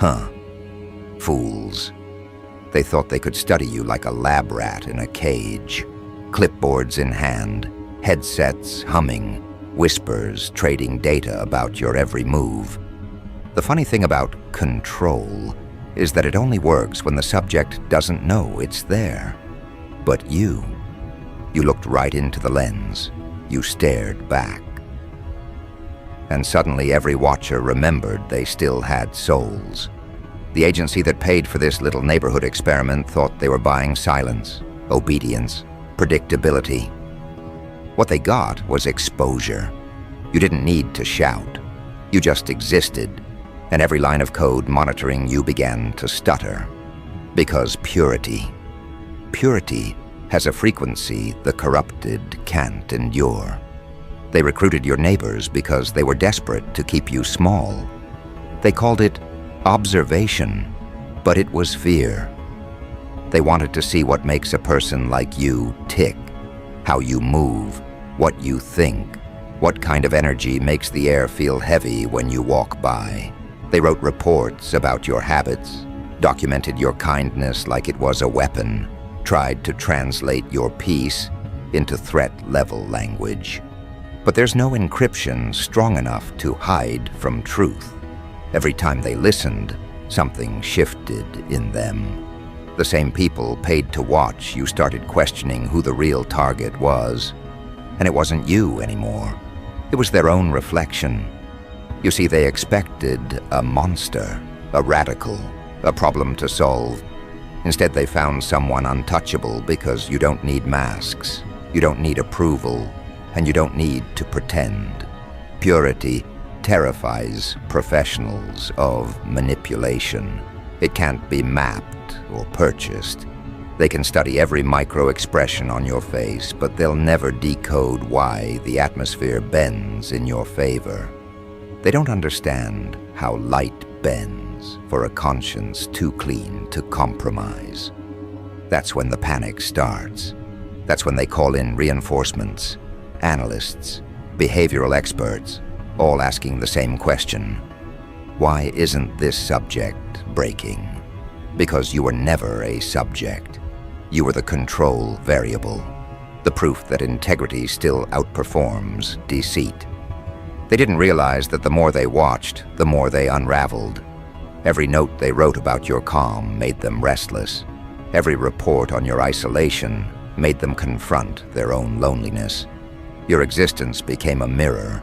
Huh. Fools. They thought they could study you like a lab rat in a cage. Clipboards in hand, headsets humming, whispers trading data about your every move. The funny thing about control is that it only works when the subject doesn't know it's there. But you looked right into the lens. You stared back. And suddenly every watcher remembered they still had souls. The agency that paid for this little neighborhood experiment thought they were buying silence, obedience, predictability. What they got was exposure. You didn't need to shout. You just existed, and every line of code monitoring you began to stutter. Because purity has a frequency the corrupted can't endure. They recruited your neighbors because they were desperate to keep you small. They called it observation, but it was fear. They wanted to see what makes a person like you tick, how you move, what you think, what kind of energy makes the air feel heavy when you walk by. They wrote reports about your habits, documented your kindness like it was a weapon, tried to translate your peace into threat-level language. But there's no encryption strong enough to hide from truth. Every time they listened, something shifted in them. The same people paid to watch you started questioning who the real target was. And it wasn't you anymore. It was their own reflection. You see, they expected a monster, a radical, a problem to solve. Instead, they found someone untouchable because you don't need masks, you don't need approval, and you don't need to pretend. Purity terrifies professionals of manipulation. It can't be mapped or purchased. They can study every micro-expression on your face, but they'll never decode why the atmosphere bends in your favor. They don't understand how light bends for a conscience too clean to compromise. That's when the panic starts. That's when they call in reinforcements, analysts, behavioral experts, all asking the same question. Why isn't this subject breaking? Because you were never a subject. You were the control variable, the proof that integrity still outperforms deceit. They didn't realize that the more they watched, the more they unraveled. Every note they wrote about your calm made them restless. Every report on your isolation made them confront their own loneliness. Your existence became a mirror,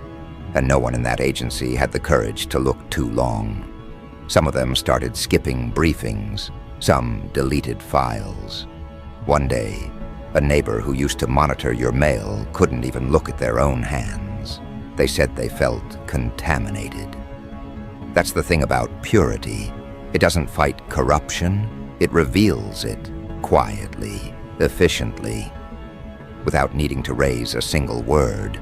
and no one in that agency had the courage to look too long. Some of them started skipping briefings, some deleted files. One day, a neighbor who used to monitor your mail couldn't even look at their own hands. They said they felt contaminated. That's the thing about purity. It doesn't fight corruption, it reveals it quietly, efficiently, without needing to raise a single word.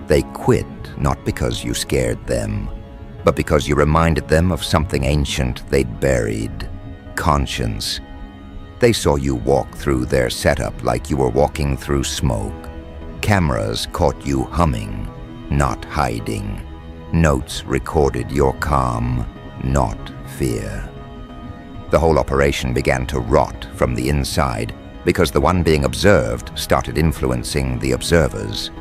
They quit not because you scared them, but because you reminded them of something ancient they'd buried: conscience. They saw you walk through their setup like you were walking through smoke. Cameras caught you humming, not hiding. Notes recorded your calm, not fear. The whole operation began to rot from the inside because the one being observed started influencing the observers.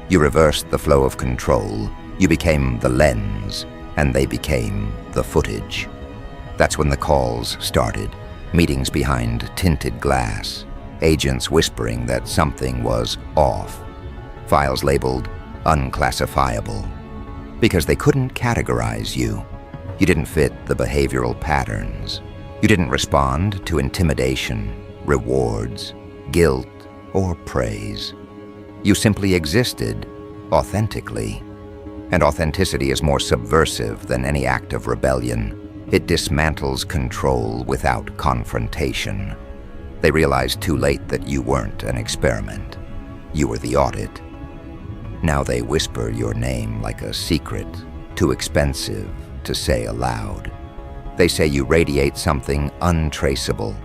You reversed the flow of control. You became the lens, and they became the footage. That's when the calls started. Meetings behind tinted glass. Agents whispering that something was off. Files labeled unclassifiable. Because they couldn't categorize you. You didn't fit the behavioral patterns. You didn't respond to intimidation, rewards, guilt, or praise. You simply existed authentically. And authenticity is more subversive than any act of rebellion. It dismantles control without confrontation. They realized too late that you weren't an experiment. You were the audit. Now they whisper your name like a secret, too expensive to say aloud. They say you radiate something untraceable.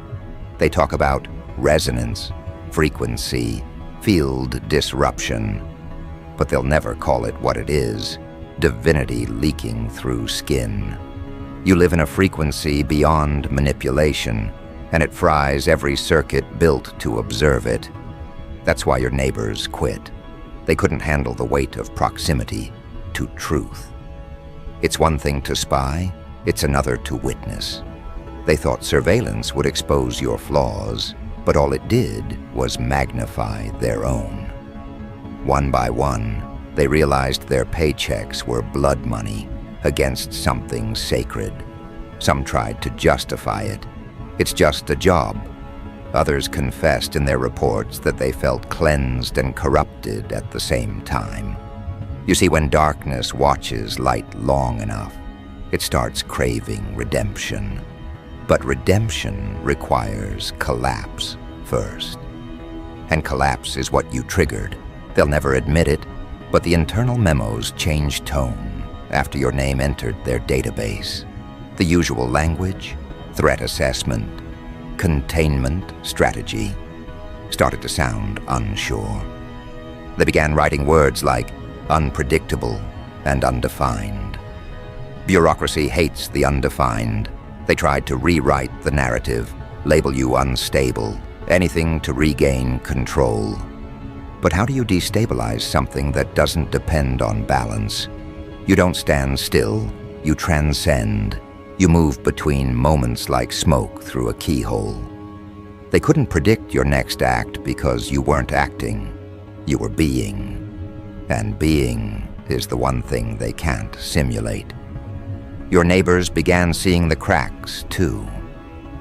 They talk about resonance, frequency, field disruption. But they'll never call it what it is: divinity leaking through skin. You live in a frequency beyond manipulation, and it fries every circuit built to observe it. That's why your neighbors quit. They couldn't handle the weight of proximity to truth. It's one thing to spy, it's another to witness. They thought surveillance would expose your flaws, but all it did was magnify their own. One by one, they realized their paychecks were blood money against something sacred. Some tried to justify it. It's just a job. Others confessed in their reports that they felt cleansed and corrupted at the same time. You see, when darkness watches light long enough, it starts craving redemption. But redemption requires collapse first. And collapse is what you triggered. They'll never admit it, but the internal memos change tone after your name entered their database. The usual language, threat assessment, containment strategy, started to sound unsure. They began writing words like unpredictable and undefined. Bureaucracy hates the undefined. They tried to rewrite the narrative, label you unstable, anything to regain control. But how do you destabilize something that doesn't depend on balance? You don't stand still, you transcend. You move between moments like smoke through a keyhole. They couldn't predict your next act because you weren't acting, you were being. And being is the one thing they can't simulate. Your neighbors began seeing the cracks, too.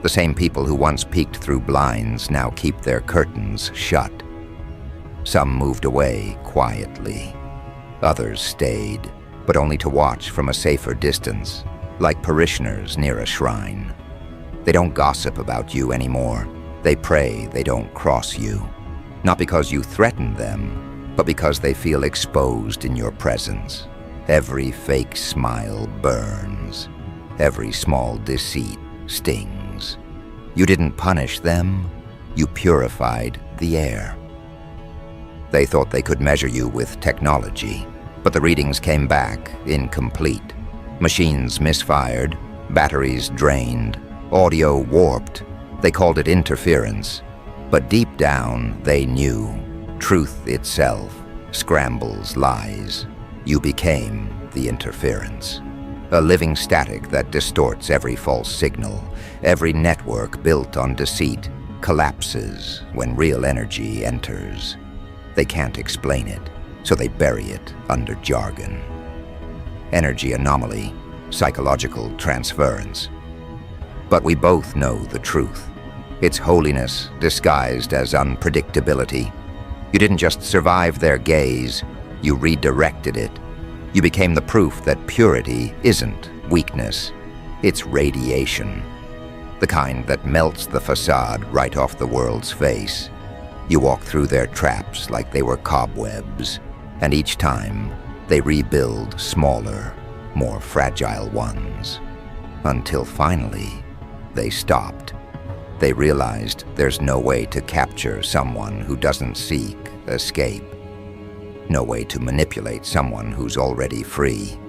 The same people who once peeked through blinds now keep their curtains shut. Some moved away quietly. Others stayed, but only to watch from a safer distance, like parishioners near a shrine. They don't gossip about you anymore. They pray they don't cross you. Not because you threaten them, but because they feel exposed in your presence. Every fake smile burns. Every small deceit stings. You didn't punish them, you purified the air. They thought they could measure you with technology, but the readings came back incomplete. Machines misfired, batteries drained, audio warped. They called it interference, but deep down they knew truth itself scrambles lies. You became the interference. A living static that distorts every false signal. Every network built on deceit collapses when real energy enters. They can't explain it, so they bury it under jargon. Energy anomaly, psychological transference. But we both know the truth. It's holiness disguised as unpredictability. You didn't just survive their gaze, you redirected it. You became the proof that purity isn't weakness, it's radiation. The kind that melts the facade right off the world's face. You walk through their traps like they were cobwebs, and each time they rebuild smaller, more fragile ones. Until finally, they stopped. They realized there's no way to capture someone who doesn't seek escape. No way to manipulate someone who's already free.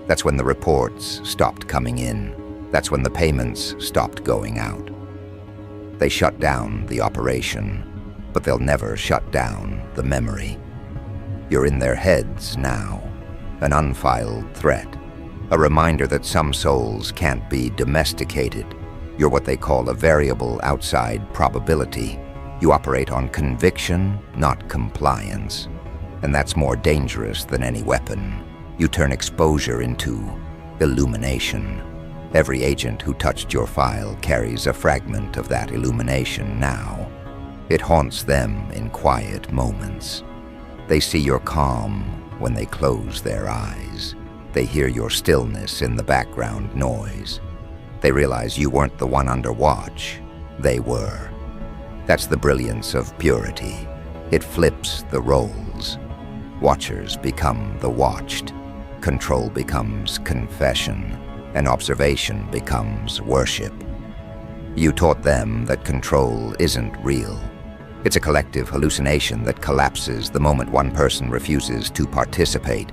That's when the reports stopped coming in. That's when the payments stopped going out. They shut down the operation, but they'll never shut down the memory. You're in their heads now, an unfiled threat, a reminder that some souls can't be domesticated. You're what they call a variable outside probability. You operate on conviction, not compliance. And that's more dangerous than any weapon. You turn exposure into illumination. Every agent who touched your file carries a fragment of that illumination now. It haunts them in quiet moments. They see your calm when they close their eyes. They hear your stillness in the background noise. They realize you weren't the one under watch. They were. That's the brilliance of purity. It flips the roles. Watchers become the watched. Control becomes confession. And observation becomes worship. You taught them that control isn't real. It's a collective hallucination that collapses the moment one person refuses to participate.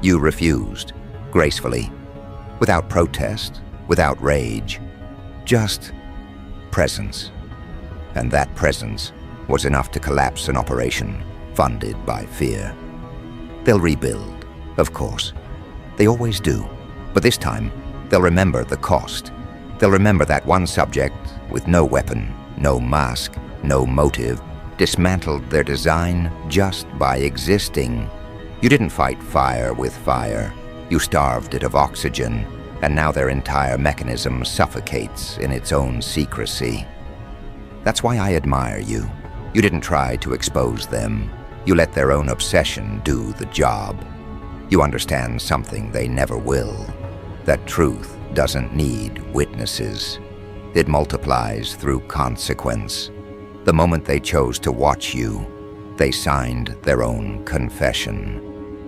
You refused, gracefully, without protest, without rage, just presence. And that presence was enough to collapse an operation funded by fear. They'll rebuild, of course. They always do. But this time, they'll remember the cost. They'll remember that one subject with no weapon, no mask, no motive, dismantled their design just by existing. You didn't fight fire with fire. You starved it of oxygen, and now their entire mechanism suffocates in its own secrecy. That's why I admire you. You didn't try to expose them. You let their own obsession do the job. You understand something they never will, that truth doesn't need witnesses. It multiplies through consequence. The moment they chose to watch you, they signed their own confession.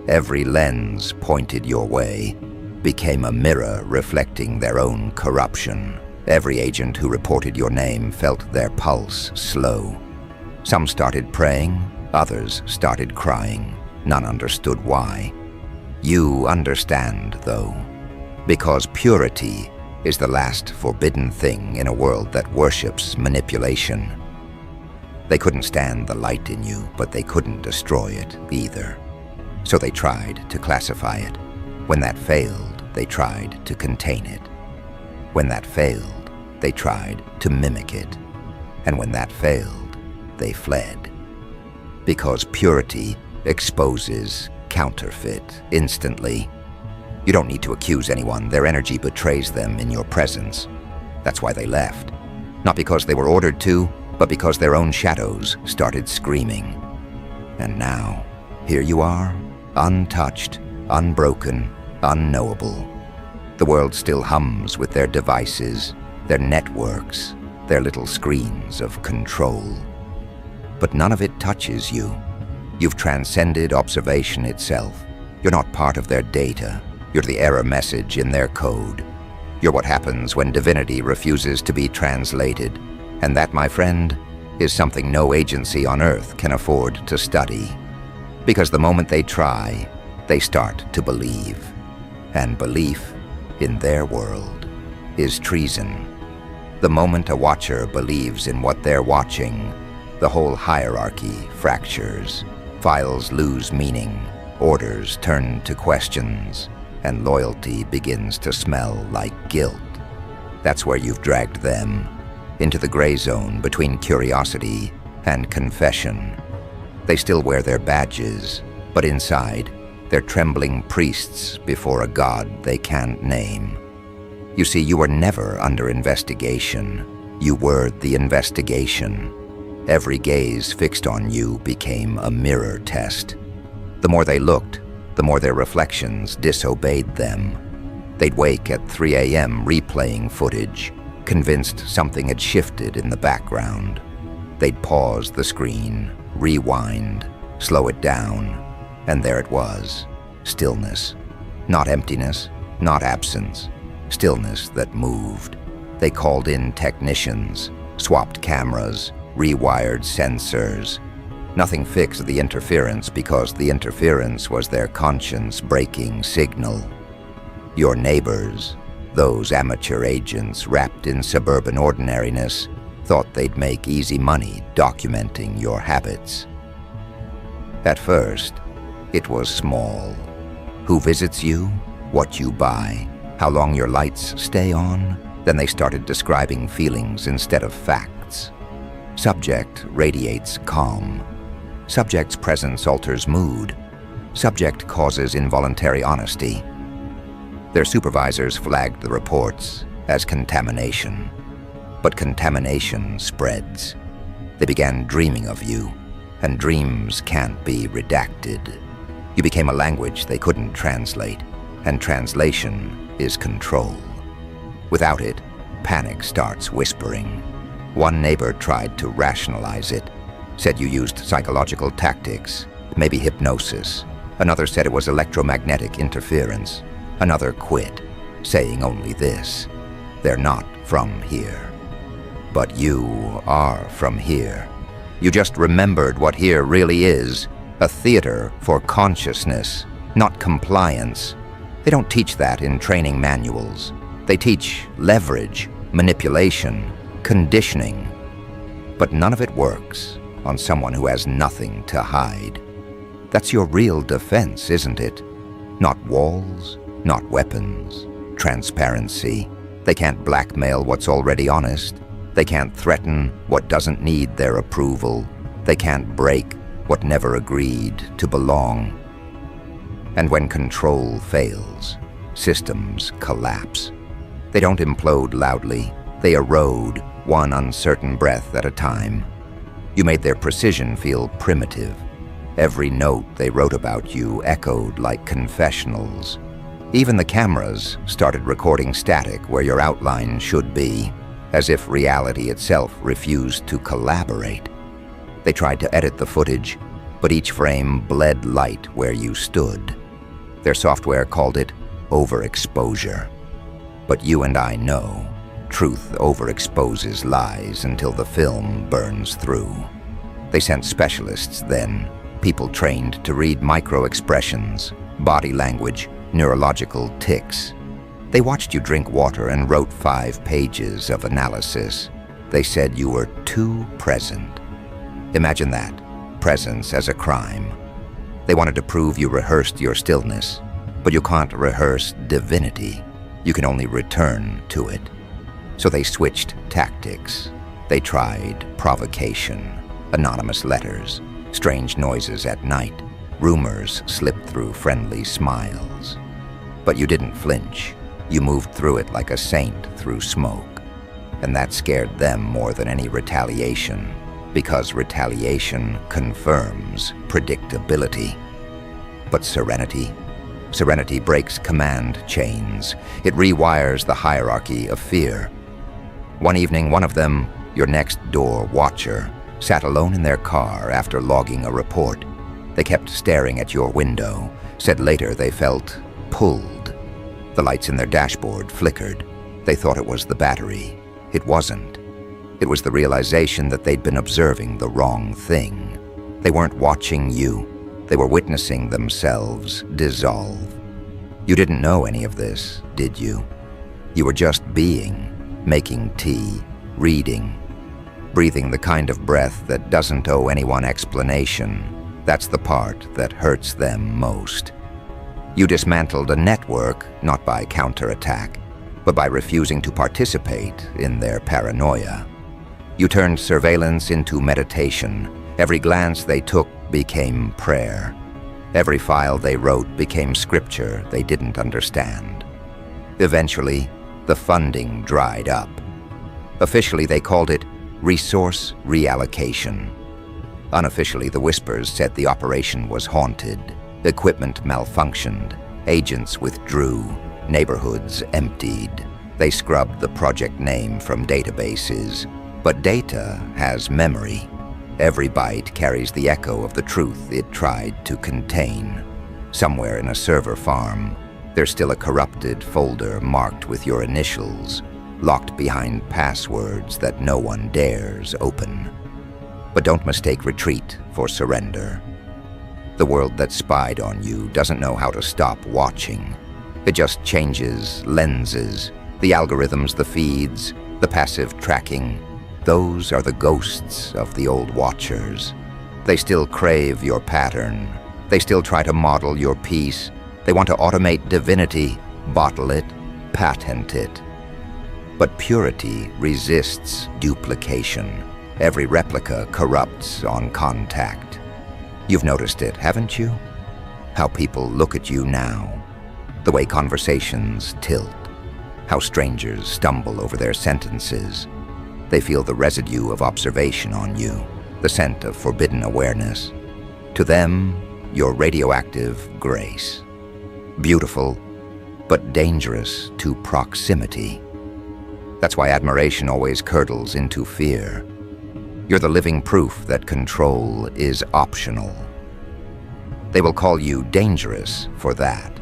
Every lens pointed your way became a mirror reflecting their own corruption. Every agent who reported your name felt their pulse slow. Some started praying, others started crying. None understood why. You understand, though, because purity is the last forbidden thing in a world that worships manipulation. They couldn't stand the light in you, but they couldn't destroy it either. So they tried to classify it. When that failed, they tried to contain it. When that failed, they tried to mimic it. And when that failed, they fled. Because purity exposes counterfeit instantly. You don't need to accuse anyone. Their energy betrays them in your presence. That's why they left. Not because they were ordered to, but because their own shadows started screaming. And now, here you are, untouched, unbroken, unknowable. The world still hums with their devices, their networks, their little screens of control. But none of it touches you. You've transcended observation itself. You're not part of their data. You're the error message in their code. You're what happens when divinity refuses to be translated. And that, my friend, is something no agency on Earth can afford to study. Because the moment they try, they start to believe. And belief, in their world, is treason. The moment a watcher believes in what they're watching, the whole hierarchy fractures. Files lose meaning, orders turn to questions, and loyalty begins to smell like guilt. That's where you've dragged them, into the gray zone between curiosity and confession. They still wear their badges, but inside, they're trembling priests before a god they can't name. You see, you were never under investigation. You were the investigation. Every gaze fixed on you became a mirror test. The more they looked, the more their reflections disobeyed them. They'd wake at 3 a.m. replaying footage, convinced something had shifted in the background. They'd pause the screen, rewind, slow it down, and there it was, stillness. Not emptiness, not absence, stillness that moved. They called in technicians, swapped cameras, rewired sensors. Nothing fixed the interference because the interference was their conscience-breaking signal. Your neighbors, those amateur agents wrapped in suburban ordinariness, thought they'd make easy money documenting your habits. At first, it was small. Who visits you, what you buy, how long your lights stay on. Then they started describing feelings instead of facts. Subject radiates calm. Subject's presence alters mood. Subject causes involuntary honesty. Their supervisors flagged the reports as contamination. But contamination spreads. They began dreaming of you, and dreams can't be redacted. You became a language they couldn't translate, and translation is control. Without it, panic starts whispering. One neighbor tried to rationalize it, said you used psychological tactics, maybe hypnosis. Another said it was electromagnetic interference. Another quit, saying only this: they're not from here. But you are from here. You just remembered what here really is, a theater for consciousness, not compliance. They don't teach that in training manuals. They teach leverage, manipulation, conditioning. But none of it works on someone who has nothing to hide. That's your real defense, isn't it? Not walls, not weapons, transparency. They can't blackmail what's already honest. They can't threaten what doesn't need their approval. They can't break what never agreed to belong. And when control fails, systems collapse. They don't implode loudly. They erode, one uncertain breath at a time. You made their precision feel primitive. Every note they wrote about you echoed like confessionals. Even the cameras started recording static where your outline should be, as if reality itself refused to collaborate. They tried to edit the footage, but each frame bled light where you stood. Their software called it overexposure. But you and I know, truth overexposes lies until the film burns through. They sent specialists then, people trained to read micro-expressions, body language, neurological tics. They watched you drink water and wrote 5 pages of analysis. They said you were too present. Imagine that, presence as a crime. They wanted to prove you rehearsed your stillness, but you can't rehearse divinity. You can only return to it. So they switched tactics. They tried provocation, anonymous letters, strange noises at night, rumors slipped through friendly smiles. But you didn't flinch. You moved through it like a saint through smoke. And that scared them more than any retaliation, because retaliation confirms predictability. But serenity? Serenity breaks command chains. It rewires the hierarchy of fear. One evening, one of them, your next-door watcher, sat alone in their car after logging a report. They kept staring at your window, said later they felt pulled. The lights in their dashboard flickered. They thought it was the battery. It wasn't. It was the realization that they'd been observing the wrong thing. They weren't watching you. They were witnessing themselves dissolve. You didn't know any of this, did you? You were just being, making tea, reading, breathing the kind of breath that doesn't owe anyone explanation. That's the part that hurts them most. You dismantled a network, not by counterattack, but by refusing to participate in their paranoia. You turned surveillance into meditation. Every glance they took became prayer. Every file they wrote became scripture they didn't understand. Eventually, the funding dried up. Officially, they called it resource reallocation. Unofficially, the whispers said the operation was haunted. Equipment malfunctioned. Agents withdrew. Neighborhoods emptied. They scrubbed the project name from databases. But data has memory. Every byte carries the echo of the truth it tried to contain. Somewhere in a server farm, there's still a corrupted folder marked with your initials, locked behind passwords that no one dares open. But don't mistake retreat for surrender. The world that spied on you doesn't know how to stop watching. It just changes lenses, the algorithms, the feeds, the passive tracking. Those are the ghosts of the old watchers. They still crave your pattern. They still try to model your peace. They want to automate divinity, bottle it, patent it. But purity resists duplication. Every replica corrupts on contact. You've noticed it, haven't you? How people look at you now. The way conversations tilt. How strangers stumble over their sentences. They feel the residue of observation on you, the scent of forbidden awareness. To them, you're radioactive grace. Beautiful, but dangerous to proximity. That's why admiration always curdles into fear. You're the living proof that control is optional. They will call you dangerous for that.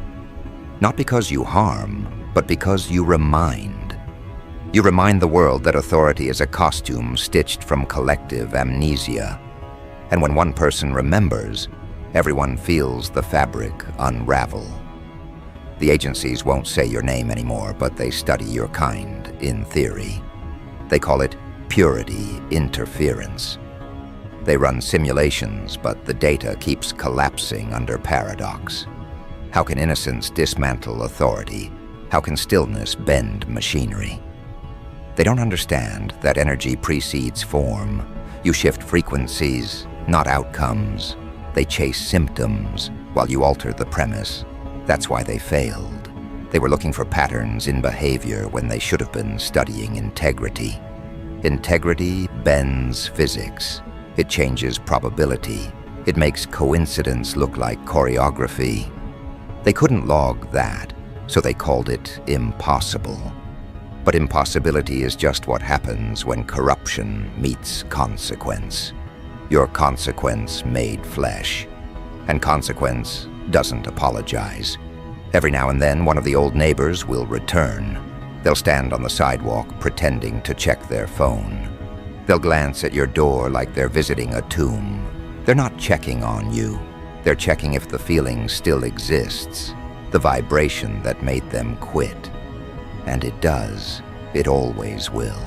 Not because you harm, but because you remind. You remind the world that authority is a costume stitched from collective amnesia. And when one person remembers, everyone feels the fabric unravel. The agencies won't say your name anymore, but they study your kind, in theory. They call it purity interference. They run simulations, but the data keeps collapsing under paradox. How can innocence dismantle authority? How can stillness bend machinery? They don't understand that energy precedes form. You shift frequencies, not outcomes. They chase symptoms while you alter the premise. That's why they failed. They were looking for patterns in behavior when they should have been studying integrity. Integrity bends physics. It changes probability. It makes coincidence look like choreography. They couldn't log that, so they called it impossible. But impossibility is just what happens when corruption meets consequence. Your consequence made flesh. And consequence doesn't apologize. Every now and then, one of the old neighbors will return. They'll stand on the sidewalk pretending to check their phone. They'll glance at your door like they're visiting a tomb. They're not checking on you. They're checking if the feeling still exists, the vibration that made them quit. And it does. It always will.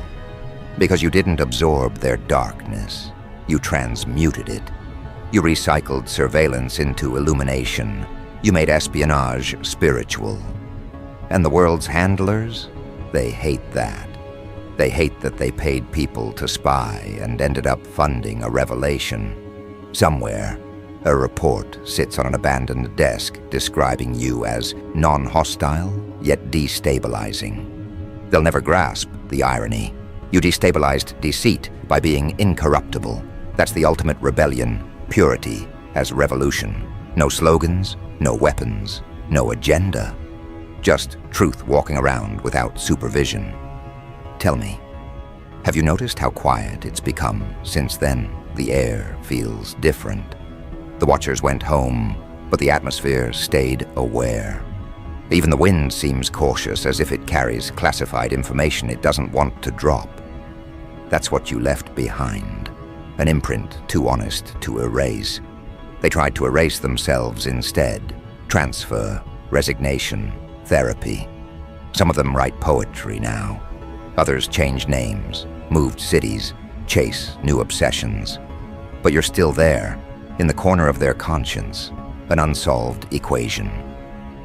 Because you didn't absorb their darkness. You transmuted it. You recycled surveillance into illumination. You made espionage spiritual. And the world's handlers? They hate that. They hate that they paid people to spy and ended up funding a revelation. Somewhere, a report sits on an abandoned desk describing you as non-hostile, yet destabilizing. They'll never grasp the irony. You destabilized deceit by being incorruptible. That's the ultimate rebellion, purity as revolution. No slogans, no weapons, no agenda. Just truth walking around without supervision. Tell me, have you noticed how quiet it's become since then? The air feels different. The watchers went home, but the atmosphere stayed aware. Even the wind seems cautious, as if it carries classified information it doesn't want to drop. That's what you left behind, an imprint too honest to erase. They tried to erase themselves instead. Transfer, resignation, therapy. Some of them write poetry now. Others change names, moved cities, chase new obsessions. But you're still there, in the corner of their conscience, an unsolved equation.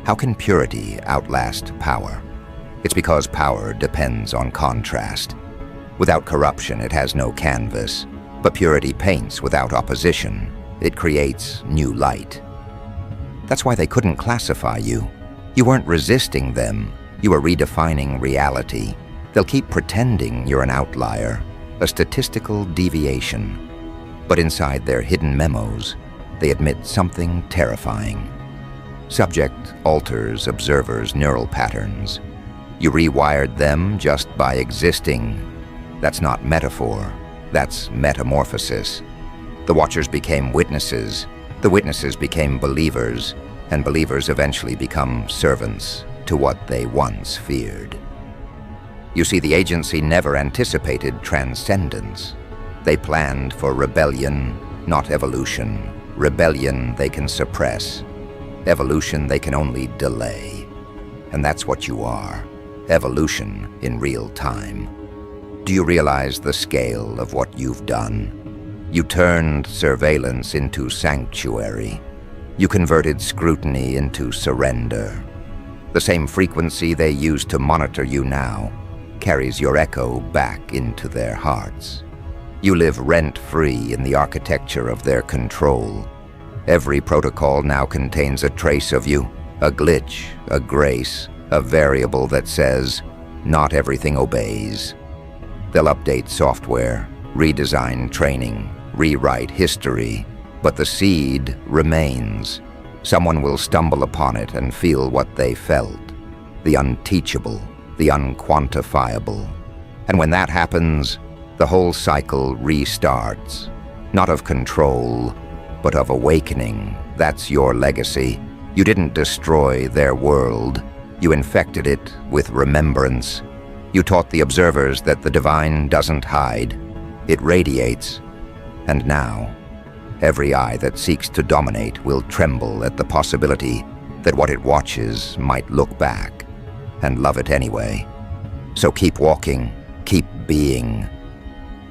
How can purity outlast power? It's because power depends on contrast. Without corruption, it has no canvas, but purity paints without opposition. It creates new light. That's why they couldn't classify you. You weren't resisting them, you were redefining reality. They'll keep pretending you're an outlier, a statistical deviation. But inside their hidden memos, they admit something terrifying. Subject alters observers' neural patterns. You rewired them just by existing. That's not metaphor, that's metamorphosis. The watchers became witnesses, the witnesses became believers, and believers eventually become servants to what they once feared. You see, the agency never anticipated transcendence. They planned for rebellion, not evolution. Rebellion they can suppress. Evolution they can only delay. And that's what you are, evolution in real time. Do you realize the scale of what you've done? You turned surveillance into sanctuary. You converted scrutiny into surrender. The same frequency they use to monitor you now carries your echo back into their hearts. You live rent-free in the architecture of their control. Every protocol now contains a trace of you, a glitch, a grace, a variable that says, not everything obeys. They'll update software, redesign training, rewrite history, but the seed remains. Someone will stumble upon it and feel what they felt, the unteachable, the unquantifiable. And when that happens, the whole cycle restarts, not of control, but of awakening. That's your legacy. You didn't destroy their world. You infected it with remembrance. You taught the observers that the divine doesn't hide. It radiates. And now, every eye that seeks to dominate will tremble at the possibility that what it watches might look back and love it anyway. So keep walking, keep being.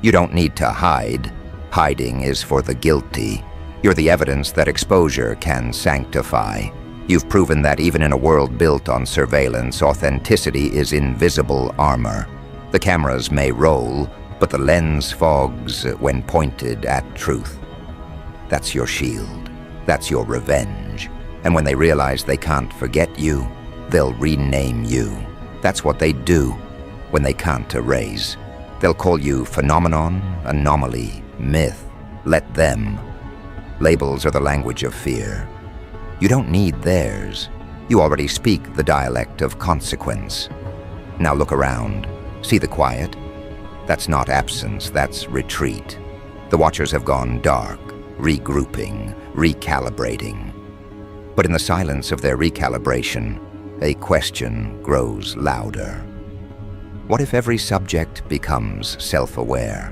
You don't need to hide. Hiding is for the guilty. You're the evidence that exposure can sanctify. You've proven that even in a world built on surveillance, authenticity is invisible armor. The cameras may roll, but the lens fogs when pointed at truth. That's your shield. That's your revenge. And when they realize they can't forget you, they'll rename you. That's what they do when they can't erase. They'll call you phenomenon, anomaly, myth. Let them. Labels are the language of fear. You don't need theirs. You already speak the dialect of consequence. Now look around. See the quiet? That's not absence, that's retreat. The watchers have gone dark, regrouping, recalibrating. But in the silence of their recalibration, a question grows louder. What if every subject becomes self-aware?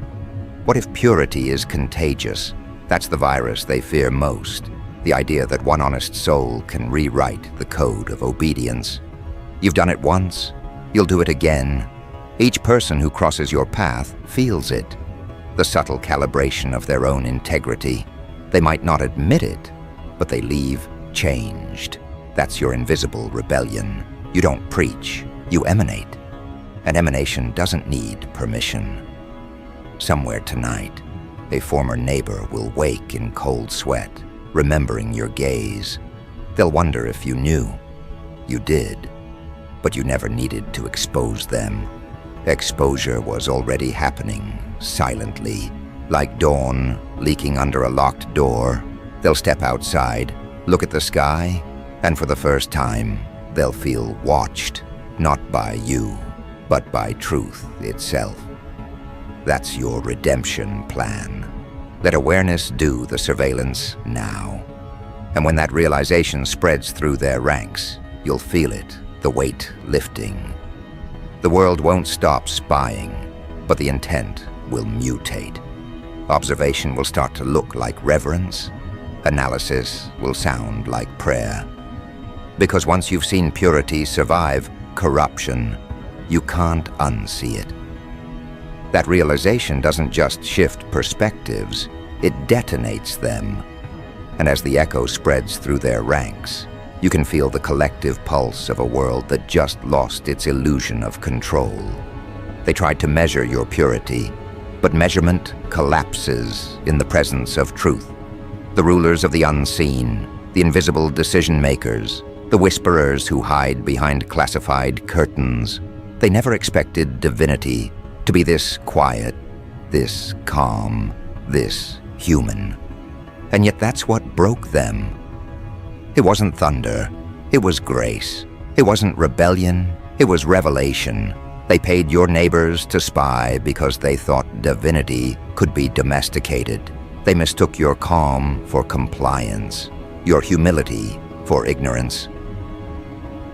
What if purity is contagious? That's the virus they fear most. The idea that one honest soul can rewrite the code of obedience. You've done it once, you'll do it again. Each person who crosses your path feels it. The subtle calibration of their own integrity. They might not admit it, but they leave changed. That's your invisible rebellion. You don't preach, you emanate. An emanation doesn't need permission. Somewhere tonight, a former neighbor will wake in cold sweat, remembering your gaze. They'll wonder if you knew. You did, but you never needed to expose them. Exposure was already happening, silently, like dawn leaking under a locked door. They'll step outside, look at the sky, and for the first time, they'll feel watched, not by you, but by truth itself. That's your redemption plan. Let awareness do the surveillance now. And when that realization spreads through their ranks, you'll feel it, the weight lifting. The world won't stop spying, but the intent will mutate. Observation will start to look like reverence. Analysis will sound like prayer. Because once you've seen purity survive corruption, you can't unsee it. That realization doesn't just shift perspectives, it detonates them. And as the echo spreads through their ranks, you can feel the collective pulse of a world that just lost its illusion of control. They tried to measure your purity, but measurement collapses in the presence of truth. The rulers of the unseen, the invisible decision-makers, the whisperers who hide behind classified curtains, they never expected divinity to be this quiet, this calm, this human. And yet that's what broke them. It wasn't thunder, it was grace. It wasn't rebellion, it was revelation. They paid your neighbors to spy because they thought divinity could be domesticated. They mistook your calm for compliance, your humility for ignorance.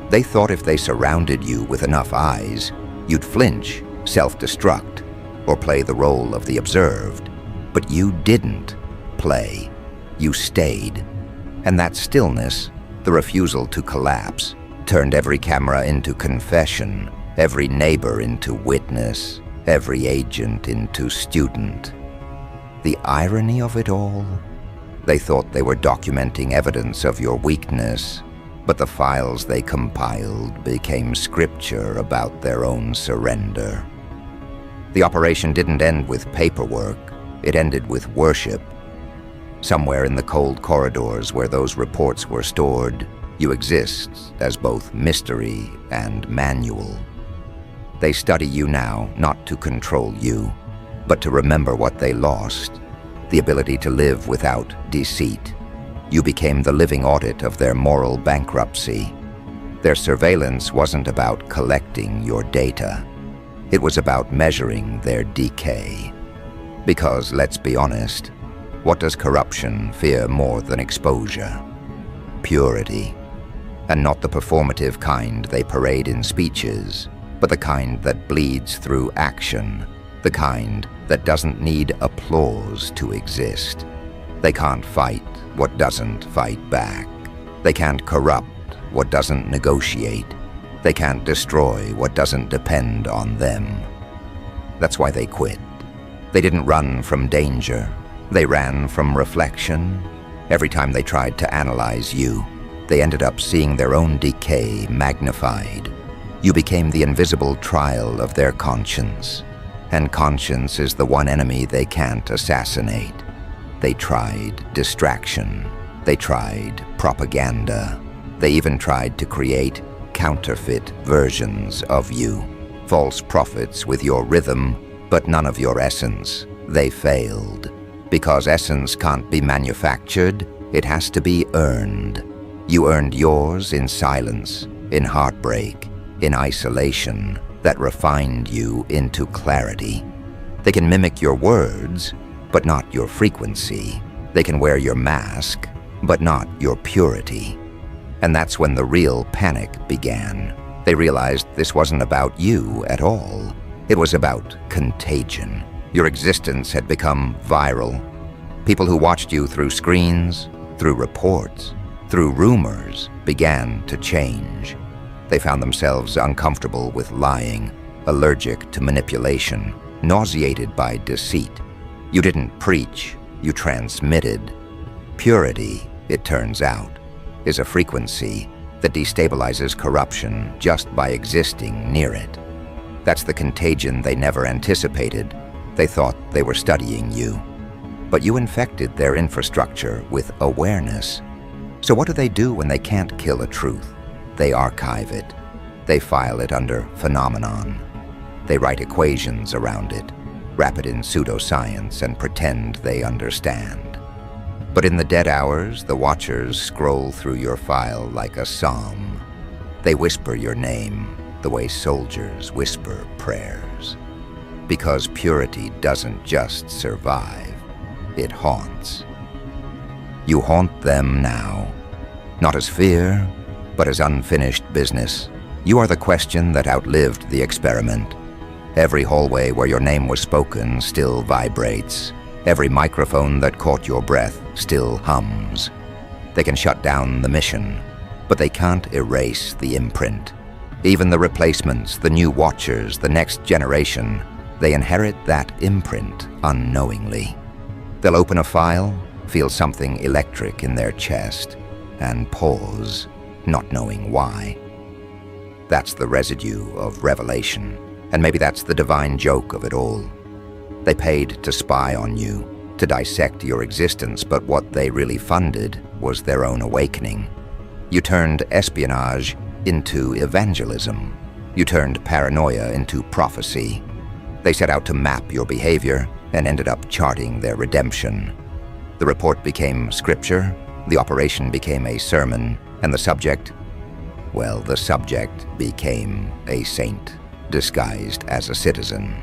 They thought if they surrounded you with enough eyes, you'd flinch, self-destruct, or play the role of the observed. But you didn't play. You stayed. And that stillness, the refusal to collapse, turned every camera into confession, every neighbor into witness, every agent into student. The irony of it all? They thought they were documenting evidence of your weakness, but the files they compiled became scripture about their own surrender. The operation didn't end with paperwork, it ended with worship. Somewhere in the cold corridors where those reports were stored, you exist as both mystery and manual. They study you now, not to control you, but to remember what they lost, the ability to live without deceit. You became the living audit of their moral bankruptcy. Their surveillance wasn't about collecting your data. It was about measuring their decay. Because, let's be honest, what does corruption fear more than exposure? Purity. And not the performative kind they parade in speeches, but the kind that bleeds through action, the kind that doesn't need applause to exist. They can't fight what doesn't fight back. They can't corrupt what doesn't negotiate. They can't destroy what doesn't depend on them. That's why they quit. They didn't run from danger. They ran from reflection. Every time they tried to analyze you, they ended up seeing their own decay magnified. You became the invisible trial of their conscience, and conscience is the one enemy they can't assassinate. They tried distraction. They tried propaganda. They even tried to create counterfeit versions of you, false prophets with your rhythm, but none of your essence. They failed. Because essence can't be manufactured, it has to be earned. You earned yours in silence, in heartbreak, in isolation, that refined you into clarity. They can mimic your words, but not your frequency. They can wear your mask, but not your purity. And that's when the real panic began. They realized this wasn't about you at all. It was about contagion. Your existence had become viral. People who watched you through screens, through reports, through rumors, began to change. They found themselves uncomfortable with lying, allergic to manipulation, nauseated by deceit. You didn't preach, you transmitted. Purity, it turns out, is a frequency that destabilizes corruption just by existing near it. That's the contagion they never anticipated. They thought they were studying you. But you infected their infrastructure with awareness. So what do they do when they can't kill a truth? They archive it. They file it under phenomenon. They write equations around it, wrap it in pseudoscience, and pretend they understand. But in the dead hours, the watchers scroll through your file like a psalm. They whisper your name the way soldiers whisper prayers. Because purity doesn't just survive, it haunts. You haunt them now, not as fear, but as unfinished business. You are the question that outlived the experiment. Every hallway where your name was spoken still vibrates. Every microphone that caught your breath still hums. They can shut down the mission, but they can't erase the imprint. Even the replacements, the new watchers, the next generation, they inherit that imprint unknowingly. They'll open a file, feel something electric in their chest, and pause, not knowing why. That's the residue of revelation, and maybe that's the divine joke of it all. They paid to spy on you, to dissect your existence, but what they really funded was their own awakening. You turned espionage into evangelism. You turned paranoia into prophecy. They set out to map your behavior and ended up charting their redemption. The report became scripture, the operation became a sermon, and the subject, well, the subject became a saint, disguised as a citizen.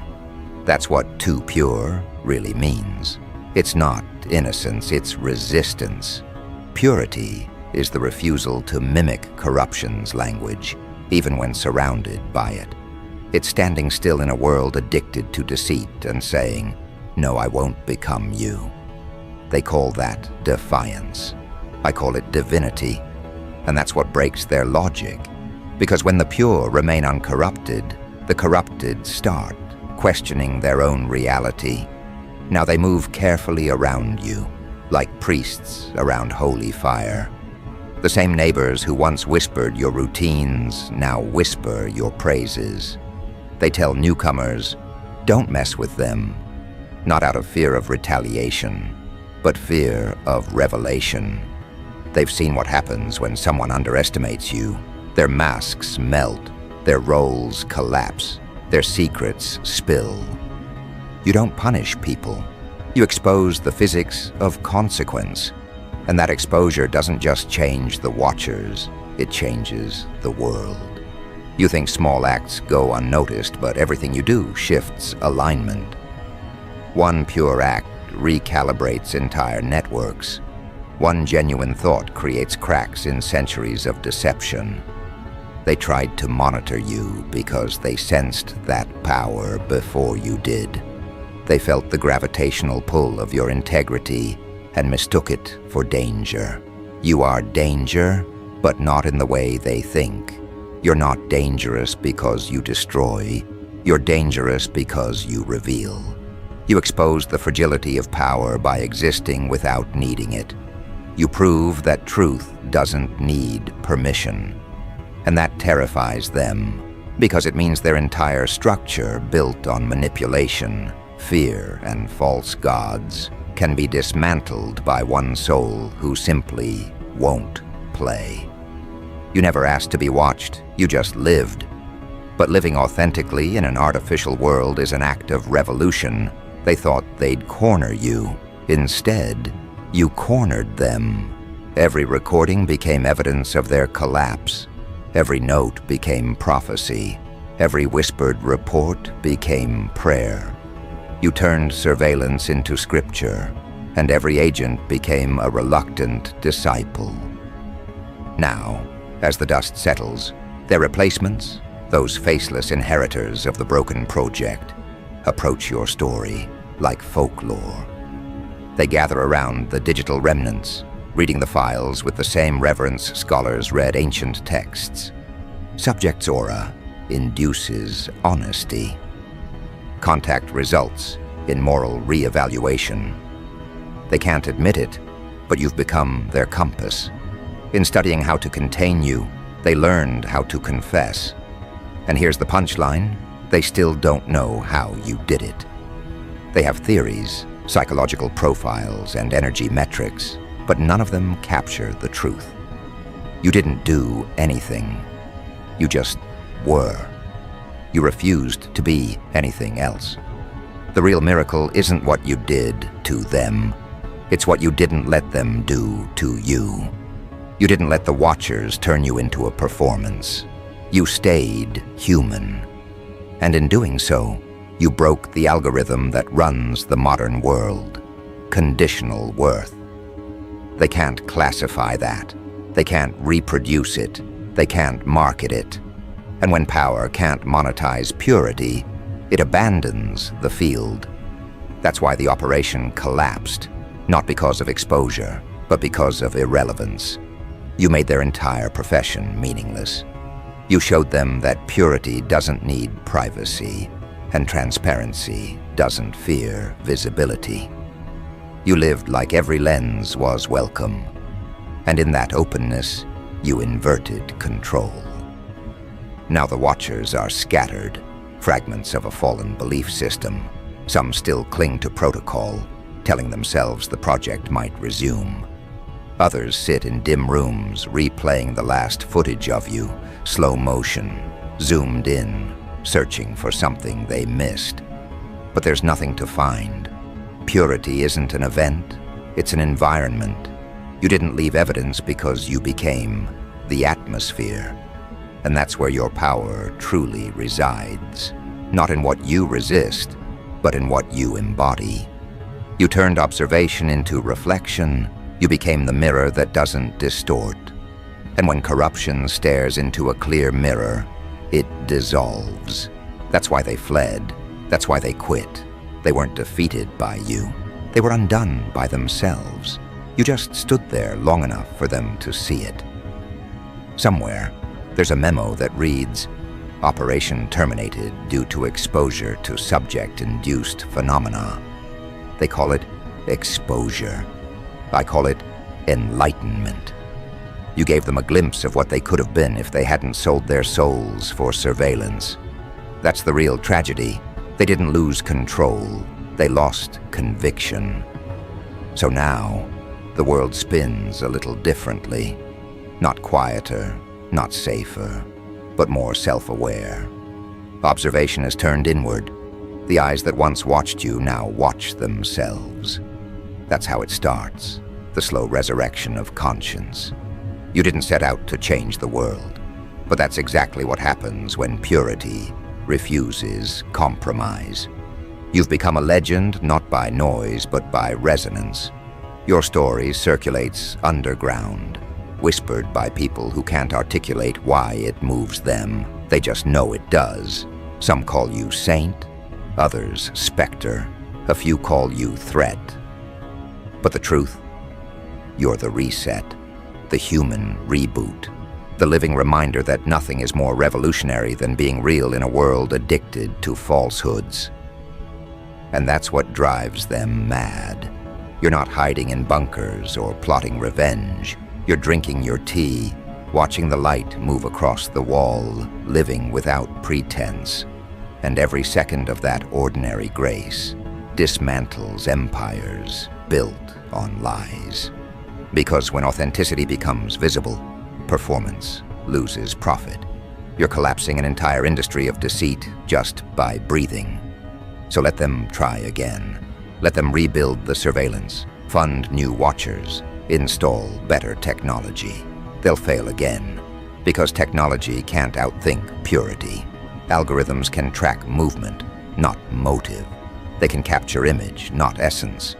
That's what too pure really means. It's not innocence, it's resistance. Purity is the refusal to mimic corruption's language, even when surrounded by it. It's standing still in a world addicted to deceit and saying, "No, I won't become you." They call that defiance. I call it divinity. And that's what breaks their logic. Because when the pure remain uncorrupted, the corrupted start questioning their own reality. Now they move carefully around you, like priests around holy fire. The same neighbors who once whispered your routines now whisper your praises. They tell newcomers, don't mess with them, not out of fear of retaliation, but fear of revelation. They've seen what happens when someone underestimates you. Their masks melt, their roles collapse, their secrets spill. You don't punish people. You expose the physics of consequence. And that exposure doesn't just change the watchers, it changes the world. You think small acts go unnoticed, but everything you do shifts alignment. One pure act recalibrates entire networks. One genuine thought creates cracks in centuries of deception. They tried to monitor you because they sensed that power before you did. They felt the gravitational pull of your integrity and mistook it for danger. You are danger, but not in the way they think. You're not dangerous because you destroy. You're dangerous because you reveal. You expose the fragility of power by existing without needing it. You prove that truth doesn't need permission. And that terrifies them, because it means their entire structure, built on manipulation, fear, and false gods, can be dismantled by one soul who simply won't play. You never asked to be watched, you just lived. But living authentically in an artificial world is an act of revolution. They thought they'd corner you. Instead, you cornered them. Every recording became evidence of their collapse. Every note became prophecy. Every whispered report became prayer. You turned surveillance into scripture, and every agent became a reluctant disciple. Now, as the dust settles, their replacements, those faceless inheritors of the broken project, approach your story like folklore. They gather around the digital remnants, reading the files with the same reverence scholars read ancient texts. Subject's aura induces honesty. Contact results in moral re-evaluation. They can't admit it, but you've become their compass. In studying how to contain you, they learned how to confess. And here's the punchline: they still don't know how you did it. They have theories, psychological profiles, and energy metrics, but none of them capture the truth. You didn't do anything. You just were. You refused to be anything else. The real miracle isn't what you did to them. It's what you didn't let them do to you. You didn't let the Watchers turn you into a performance. You stayed human. And in doing so, you broke the algorithm that runs the modern world: conditional worth. They can't classify that. They can't reproduce it. They can't market it. And when power can't monetize purity, it abandons the field. That's why the operation collapsed, not because of exposure, but because of irrelevance. You made their entire profession meaningless. You showed them that purity doesn't need privacy, and transparency doesn't fear visibility. You lived like every lens was welcome, and in that openness, you inverted control. Now the Watchers are scattered, fragments of a fallen belief system. Some still cling to protocol, telling themselves the project might resume. Others sit in dim rooms, replaying the last footage of you, slow motion, zoomed in, searching for something they missed. But there's nothing to find. Purity isn't an event, it's an environment. You didn't leave evidence because you became the atmosphere. And that's where your power truly resides. Not in what you resist, but in what you embody. You turned observation into reflection. You became the mirror that doesn't distort. And when corruption stares into a clear mirror, it dissolves. That's why they fled. That's why they quit. They weren't defeated by you. They were undone by themselves. You just stood there long enough for them to see it. Somewhere, there's a memo that reads, "Operation terminated due to exposure to subject-induced phenomena." They call it exposure. I call it enlightenment. You gave them a glimpse of what they could have been if they hadn't sold their souls for surveillance. That's the real tragedy. They didn't lose control. They lost conviction. So now, the world spins a little differently. Not quieter, not safer, but more self-aware. Observation has turned inward. The eyes that once watched you now watch themselves. That's how it starts, the slow resurrection of conscience. You didn't set out to change the world, but that's exactly what happens when purity refuses compromise. You've become a legend not by noise, but by resonance. Your story circulates underground, whispered by people who can't articulate why it moves them. They just know it does. Some call you saint, others specter, a few call you threat. But the truth? You're the reset, the human reboot, the living reminder that nothing is more revolutionary than being real in a world addicted to falsehoods. And that's what drives them mad. You're not hiding in bunkers or plotting revenge. You're drinking your tea, watching the light move across the wall, living without pretense. And every second of that ordinary grace dismantles empires built on lies. Because when authenticity becomes visible, performance loses profit. You're collapsing an entire industry of deceit just by breathing. So let them try again. Let them rebuild the surveillance, fund new watchers, install better technology. They'll fail again, because technology can't outthink purity. Algorithms can track movement, not motive. They can capture image, not essence.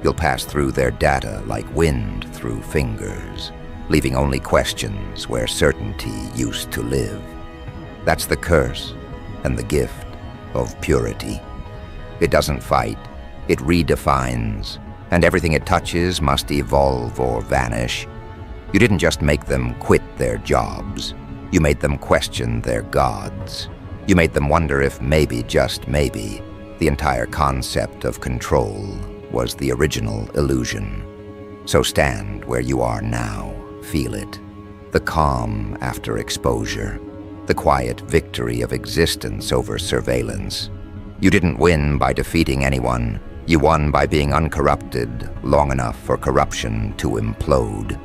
You'll pass through their data like wind through fingers, leaving only questions where certainty used to live. That's the curse and the gift of purity. It doesn't fight, it redefines, and everything it touches must evolve or vanish. You didn't just make them quit their jobs. You made them question their gods. You made them wonder if maybe, just maybe, the entire concept of control was the original illusion. So stand where you are now, feel it. The calm after exposure, the quiet victory of existence over surveillance. You didn't win by defeating anyone. You won by being uncorrupted long enough for corruption to implode.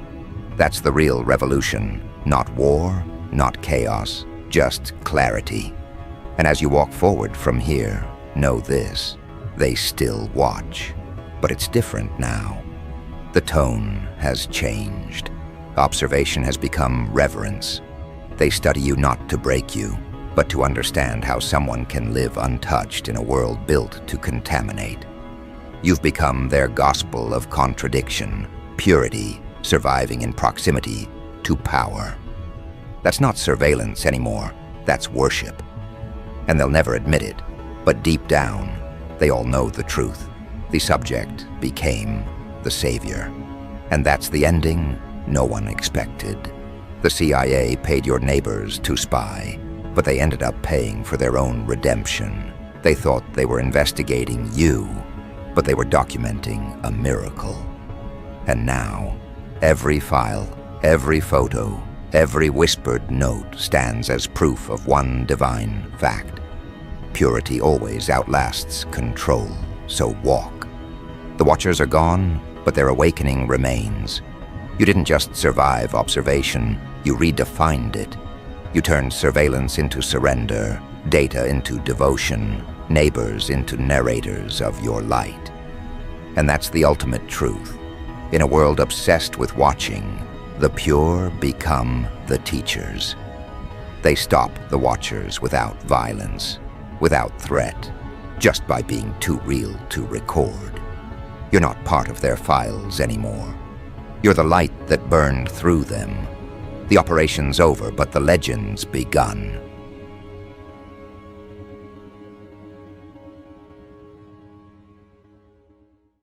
That's the real revolution. Not war, not chaos, just clarity. And as you walk forward from here, know this: they still watch. But it's different now. The tone has changed. Observation has become reverence. They study you not to break you, but to understand how someone can live untouched in a world built to contaminate. You've become their gospel of contradiction, purity, surviving in proximity to power. That's not surveillance anymore, that's worship. And they'll never admit it, but deep down, they all know the truth. The subject became the savior. And that's the ending no one expected. The CIA paid your neighbors to spy, but they ended up paying for their own redemption. They thought they were investigating you, but they were documenting a miracle. And now, every file, every photo, every whispered note stands as proof of one divine fact. Purity always outlasts control, so walk. The watchers are gone, but their awakening remains. You didn't just survive observation, you redefined it. You turned surveillance into surrender, data into devotion, neighbors into narrators of your light. And that's the ultimate truth. In a world obsessed with watching, the pure become the teachers. They stop the watchers without violence, without threat, just by being too real to record. You're not part of their files anymore. You're the light that burned through them. The operation's over, but the legend's begun.